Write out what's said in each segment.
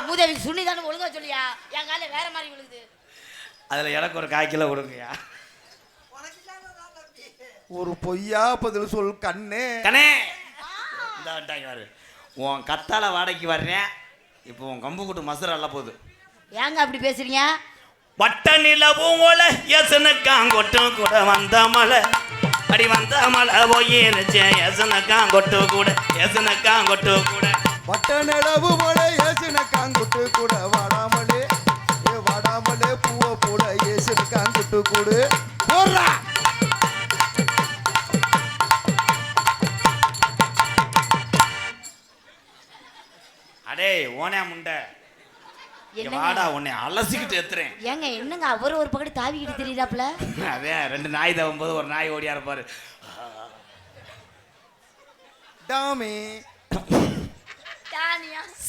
மூதேவி சுனிதானு ஒழுங்கா சொல்லியா, என் கால வேற மாதிரி விழுகுது. அதுல எனக்கு ஒரு 1/4 கிலோ கொடுங்கயா. ஒரு பொய்யா பதில் சொல் கண்ணே. கண்ணே இந்த வட்டாங்க பாரு, உன் கத்தால வாடகைக்கு வர்றேன். இப்போ உன் கம்பு கூட்டு மசுரா எல்லாம் போகுது. ஏங்க அப்படி பேசுறீங்க? வட்ட நிலவும் ஓலை எசனக்காங்கொட்டும் கூட வந்த மலை அடி வந்த மலை போயிருச்சு. எசனக்காங்கொட்டு கூட எசனக்காங்கொட்டு கூட வட்ட நிலவு மலை ஏசுனக்காங்குட்டு கூட வாடாமலே வாடாமலே பூவை போட ஏசுனக்காங்குட்டு கூட போடுறா. அடே ஓனே முண்டை வாடா, உன்னை அலசிக்கிட்டு எத்துறேன். ஏங்க என்னங்க அவர் ஒரு பக்கத்து தாவிக்கிட்டு தெரியுதாப்ல? அதே 2 நாய் தவும் போது ஒரு நாய் ஓடியா இருப்பாரு. டாமி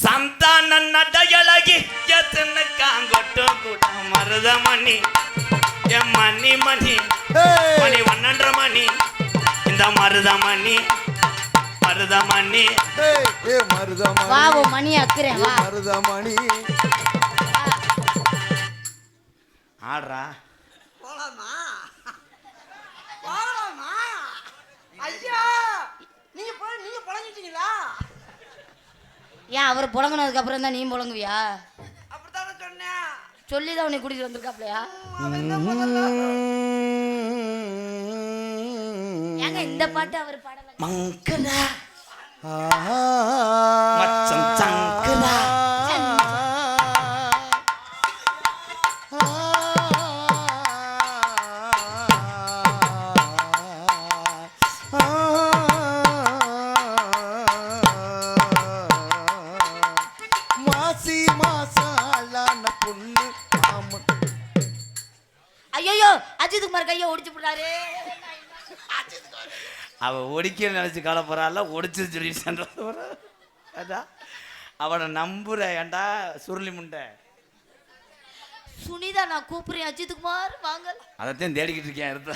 சந்தான நடையழகி எத்தனக்காங்கொட்டு கூட மருதமணி என் மணி மணி மணி 1 மணி இந்த மருதமணி மருதமணி மருதமணி வா ஓ மணி அக்குறேன் வா மருதமணி ஆடுறா. போலாமா போலாமா? ஐயா நீங்க புழங்கிட்டீங்களா? ஏன் அவர் புழங்கினதுக்கு அப்புறம் தான் நீ புழங்குவியா? அப்படித்தானே சொன்னேன். சொல்லிதான் உன்னை கூட்டிட்டு வந்திருக்காப்லையா? ஏங்க இந்த பாட்டு அவர் பாடல. மங்கரா மச்சம் சங்கரா மாசி மாசாலான பொண்ணு ஆமன். ஐயோ அஜித் குமார் கையை ஒடிச்சு போட்டாரு. அவ ஒடிக்க நினைச்சு காலப்போறாள், ஒடிச்சு சொல்லிட்டு அதான் அவனை நம்புற. ஏண்டா சுருளி முண்டை சுனிதா நான் கூப்பிடுறேன். அஜித் குமார் வாங்க. அதைத்தான் தேடிக்கிட்டு இருக்கேன். இருந்த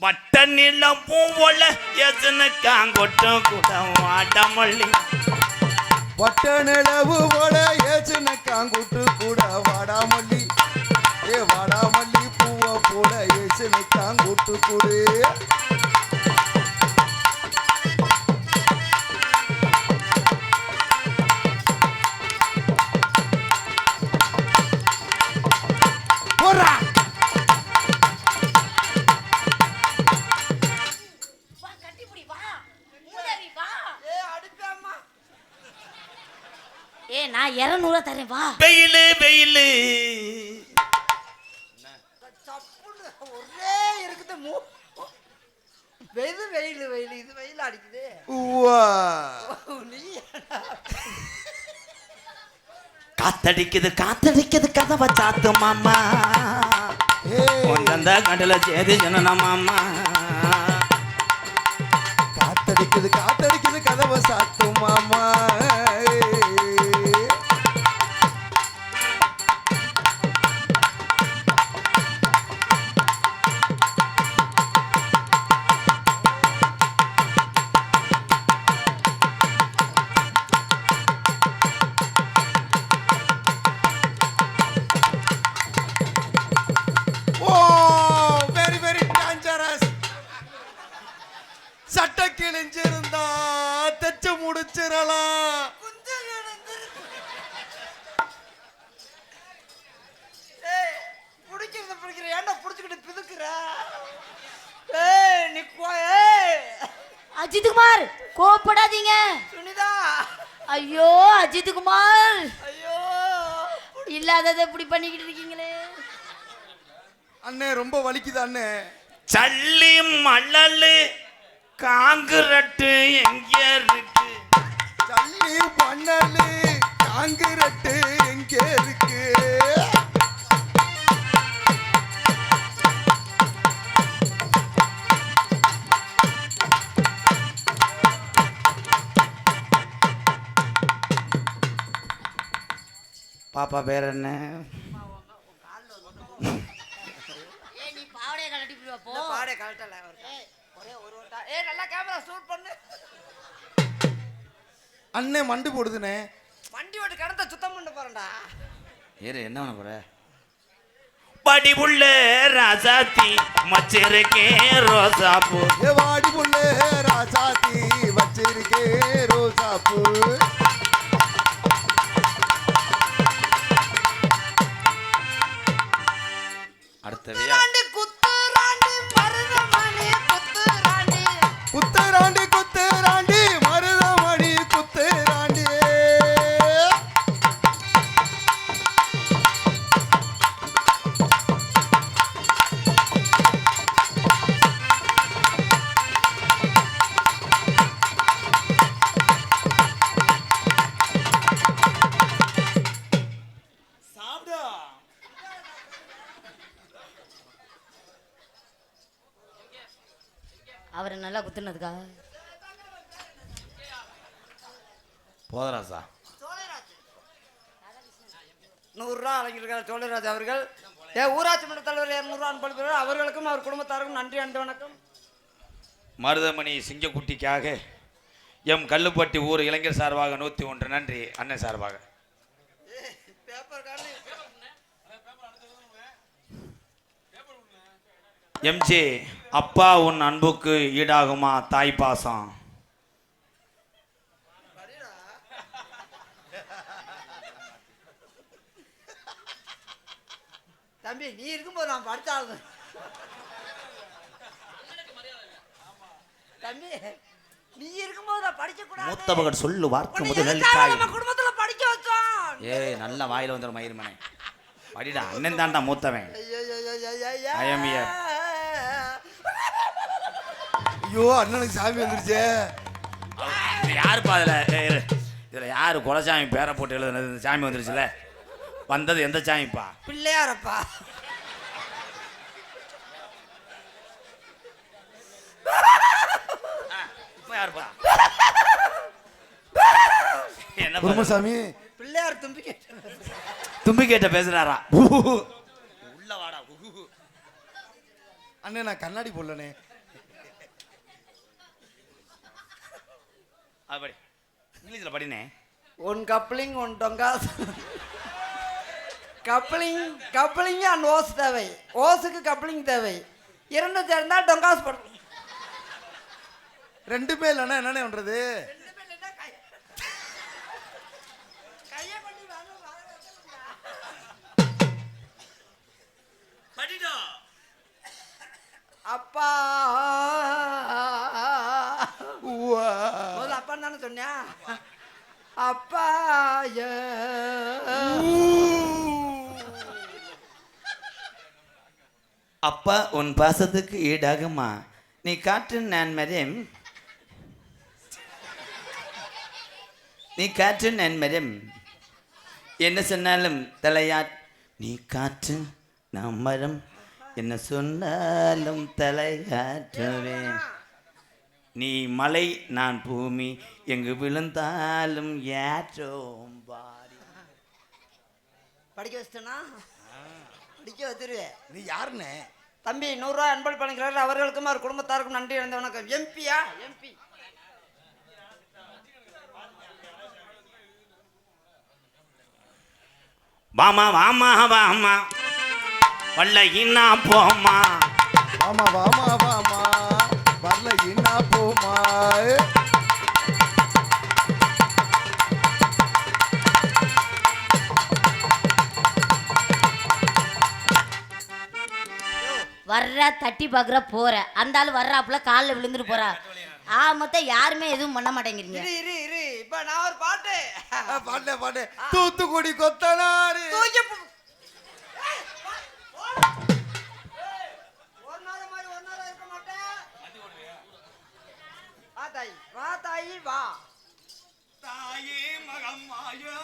வட்ட நிலம் பூவோல எசனக்காங்கொட்டும் கூட வாடமல்லி வட்ட நிலவு போல ஏசுனக்காங்குட்டு கூட வாடாமல்லி வாடாமல்லி பூவை போல ஏசுனக்காங்குட்டு கூட போடுறா. நான் 200 தரேன் வா. வெயிலு வெயிலு ஒரே இருக்குது வெயில் வெயில் வெயில் இது வெயில் அடிக்குது. காத்தடிக்குது காத்தடிக்குது கதவை சாத்து மாமா அந்த கடல சேதி சொன்ன மாமா. காத்தடிக்குது காத்தடிக்குது கதவை சாத்து மாமா. சட்ட கிழிஞ்சிருந்தா தச்சு முடிச்சிடலாம். பிடிக்கிற ஏன்டா பிடிச்சிக்கிட்டு பிதுக்குற? நீ அஜித் குமார் கோபப்படாதீங்க. சுனிதா ஐயோ அஜித் குமார் ஐயோ இல்லாததை இப்படி பண்ணிக்கிட்டு இருக்கீங்களே. அண்ணே ரொம்ப வலிக்குது அண்ணே. சல்லி மல்லு காங்கிரட்டு எங்க இருக்கு? சல்லி மண்ணலு காங்கிரட்டு எங்க இருக்கு? பாப்பா பேர் என்ன? நீ பாவடைய கழட்டி போ. பாடே கழட்டல ஒரே ஒரு நல்லா கேமரா ஷூட் பண்ணு. அண்ணே மண்டு போடுதுனே. வண்டி ஓட்டு கடத்த சுத்தம் பண்ண போறேன்டா. ஏறு என்ன பண்ண போற? படிவுள்ள ராசாத்தி மச்சிருக்கே ரோசாப்பூ. ஏ வாடி புள்ளே ராசாத்தி வச்சிருக்கே ரோசாப்பூ. அடுத்தவையா குத்துராண்டி மருதமணி குத்துராண்டி. குத்துராண்டி குத்துராண்டி மருதமணி குத்துராண்டி. அவரை நல்லா குத்துனதுக்கா போதராசா 100 ரூபா வழங்கியிருக்கார் சோழராஜ் அவர்கள். ஊராட்சி மன்ற தலைவர் 200 ரூபா அனுப்பி அவர்களுக்கும் அவர் குடும்பத்தாருக்கும் நன்றி அன்பு வணக்கம். மருதமணி சிங்கக்குட்டிக்காக எம் கல்லுப்பட்டி ஊர் இளைஞர் சார்பாக 101 நன்றி. அண்ணன் சார்பாக எம்ஜே அப்பா உன் அன்புக்கு ஈடாகுமா தாய் பாசம். தம்பி நீ இருக்கும்போது நான் படிச்சாங்க. தம்பி நீ இருக்கும்போது நான் படிக்க கூடாது. மூத்த மகன் சொல்லு வார்த்தை முதல் நம்ம குடும்பத்துல படிக்க வச்சோம். ஏய் நல்ல வாயில வந்துற மயிர்மனே படிடா. அண்ணன் தான்டா மூத்தவன். I am here. ஐயோ அண்ணனுக்கு சாமி வந்துருச்சே. யாருப்பா இதுல யாரு குலசாமி பேரை போட்டு எழுதுனது? இந்த சாமி வந்துருச்சுல. வந்தது எந்த சாமிப்பா? பிள்ளையாரப்பா. இப்ப யாருப்பா? என்ன குருமசாமி பிள்ளையார் தும்பி கேட்ட பேசுறாரா? உள்ள வாடா. அண்ணே நான் கண்ணாடி போடலனே. அப்படி இங்கிலீஷ்ல படினே. ஒன் கப்ளிங் ஒன் டொங்காஸ். கப்ளிங் அண்ட் ஓஸ் தேவை. ஓஸுக்கு கப்ளிங் தேவை. 2 சேர்ந்தா டொங்காஸ் போடும். ரெண்டுமே இல்லைன்னா என்னண்ணே பண்றது? அப்பா முதல்ல அப்பா தானே சொன்னியா? அப்பா அப்பா உன் பாசத்துக்கு ஈடாகுமா நீ காற்று நான் மரம். நீ காற்று நான் மரம் என்ன சொன்னாலும் தலையா. நீ காற்று நான் மரம் என்ன சொன்னாலும் தலையாற்றுவேன். நீ மலை நான் பூமி எங்கு விழுந்தாலும் ஏற்றோம் பாடி. படிக்க வச்சிட்டனா? படிக்க வச்சிருவேன். நீ யாருண்ணே? தம்பி 100 ரூபா அன்பளிப்பு பண்ணிக்கிறார். அவர்களுக்கும் அவர் குடும்பத்தாருக்கும் நன்றி இழந்த வணக்கம். எம்பியா? எம்பி வாமா வாமா வாமா வல்லையின்னா போமா. வாமா வாமா வாமா வரல என்ன போமா. வர்ற தட்டி பார்க்குற போற அந்த ஆள் வர்றாப்புல காலில் விழுந்துட்டு போறா. மொத்தம் யாருமே எதுவும் பண்ண மாட்டேங்கிறீங்க. இரு இப்ப நான் ஒரு பாட்டு பாட்டு தூத்துக்குடி கொத்தனாரு. ஒரு நாள் இருக்க மாட்டேன். வா தாயி வா தாயி வா. தாயே மகமாயோ.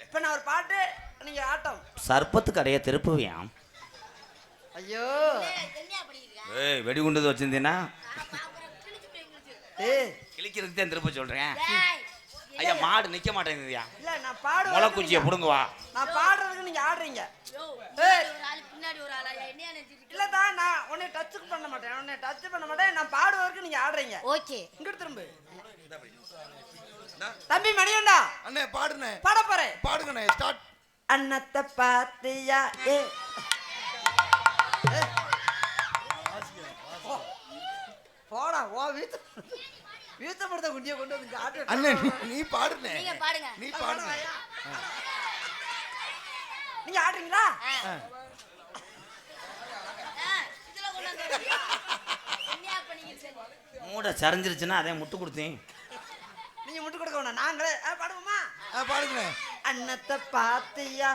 இப்ப நான் ஒரு பாட்டு நீங்க ஆட்டம். சர்பத்து கடைய திருப்புவியாம். ஐயோ ஏய் வெடிகுண்டு வச்சிருந்தீங்கன்னா கிளிக்கிறதுக்கு தான் திருப்ப சொல்றேன். ஐயா மாடு நிக்க மாட்டேங்குதுயா. இல்ல நான் பாடுவேன். முளைக்குச்சியை புடுங்க வா. நான் பாடுறதுக்கு நீங்க ஆடுறீங்க. இல்லதா நான் உன்னை டச் பண்ண மாட்டேன். நான் பாடுவதற்கு நீங்க ஆடுறீங்க. ஓகே இங்க திரும்ப. தம்பி மணியண்டா அண்ணே பாடுனே பாட போறேன். பாடுங்கண்ணே ஸ்டார்ட். அன்னத்தை பாத்தியா ஏ ஏ. போடா ஓ வீத்த படுத்த குண்டியை கொண்டு வந்து ஆட்டு அண்ணே நீ பாடுனே. நீங்க பாடுங்க. நீ பாடுனே. நீங்க ஆடுறீங்களா? இதுல கொண்டு வந்து வைங்க. என்னையா பண்ணிக்கிட்டு இருக்கீங்க? மூட சரிஞ்சிருச்சுன்னா அதே முட்டு கொடுத்தேன். நீங்க முட்டு கொடுக்க வேணாம், நாங்களே பாடுவோமா? பாடுங்கண்ணே. அன்னத்தை பாத்தியா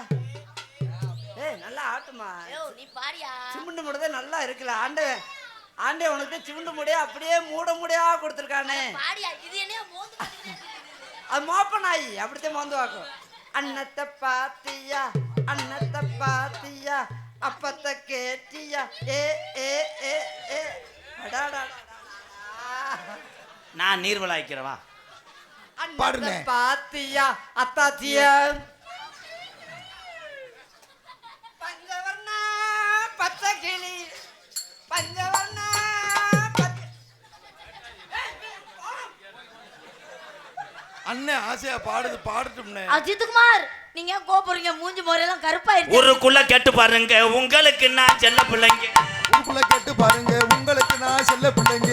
ஏய் நல்லா ஆட்டுமா. ஐயோ நீ பாடியா. சிமுண்டு மூடதே நல்லா இருக்குல்ல. ஆண்டே உனக்கு சிமுண்டு மூடையா அப்படியே மூட மூடையா கொடுத்துருக்கானே. பாடியா. இது என்னைய மோந்து பாத்துக்கிட்டே. அது மோப்ப நாய் அப்படித்தான் மோந்து வாக்கும். அன்னத்தை பாத்தியா அன்னத்தை பாத்தியா அப்பத்தை கேட்டியா ஏ ஏ ஏ ஏ அடாடா. நான் நீர்வளாய்க்கிறவா. அன்னத்தை பாத்தியா அத்தாத்தியா பஞ்சவர்ண பச்சை கிளி பஞ்சவர்ண அண்ணே ஆசையா பாடுது பாடட்டும்னே. அஜித்குமார் நீங்க ஏன் கோபுறீங்க? மூஞ்சி முறையெல்லாம் கருப்பாயிருச்சு. ஊருக்குள்ள கேட்டு பாருங்க உங்களுக்கு நான் செல்ல பிள்ளைங்க. ஊருக்குள்ள கேட்டு பாருங்க உங்களுக்கு நான் செல்ல பிள்ளைங்க.